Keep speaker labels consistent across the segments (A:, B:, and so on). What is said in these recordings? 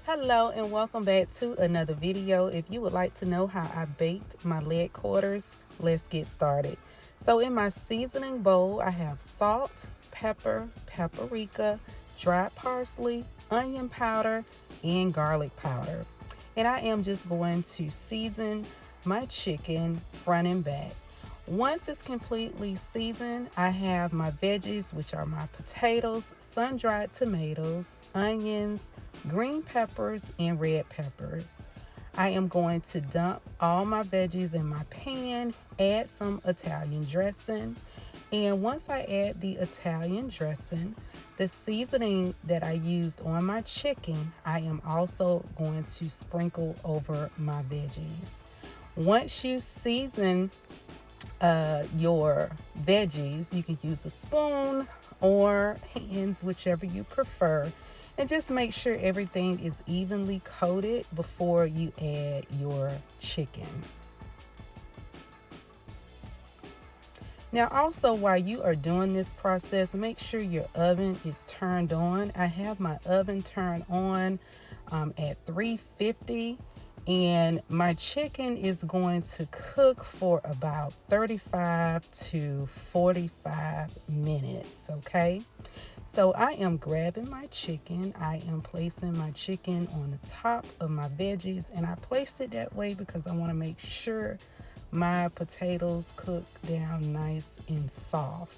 A: Hello and welcome back to another video. If you would like to know how I baked my leg quarters, let's get started. So in my seasoning bowl, I have salt, pepper, paprika, dried parsley, onion powder, and garlic powder. And I am just going to season my chicken front and back. Once it's completely seasoned, I have my veggies, which are my potatoes, sun-dried tomatoes, onions, green peppers, and red peppers. I am going to dump all my veggies in my pan, add some Italian dressing, and once I add the Italian dressing, the seasoning that I used on my chicken, I am also going to sprinkle over my veggies. Once you season your veggies, you can use a spoon or hands, whichever you prefer, and just make sure everything is evenly coated before you add your chicken. Now also, while you are doing this process, make sure your oven is turned on. I have my oven turned on at 350, and my chicken is going to cook for about 35 to 45 minutes, okay? So I am grabbing my chicken. I am placing my chicken on the top of my veggies, and I placed it that way because I want to make sure my potatoes cook down nice and soft.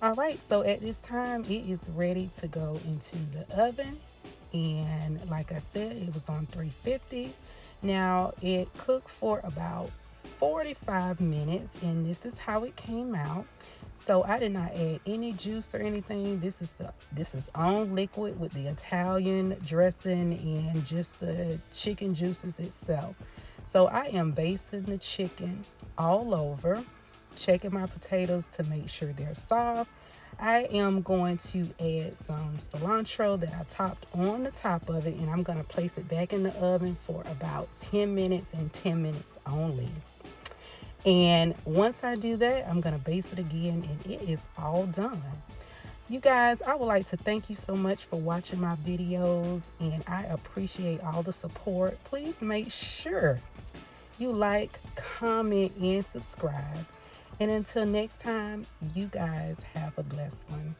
A: All right, so at this time it is ready to go into the oven, and like I said, it was on 350. Now it cooked for about 45 minutes, and this is how it came out. So I did not add any juice or anything. This is on liquid with the Italian dressing and just the chicken juices itself. So I am basting the chicken all over, checking my potatoes to make sure they're soft. I am going to add some cilantro that I topped on the top of it, and I'm going to place it back in the oven for about 10 minutes and 10 minutes only. And once I do that, I'm going to baste it again, and it is all done. You guys, I would like to thank you so much for watching my videos, and I appreciate all the support. Please make sure you like, comment, and subscribe. And until next time, you guys have a blessed one.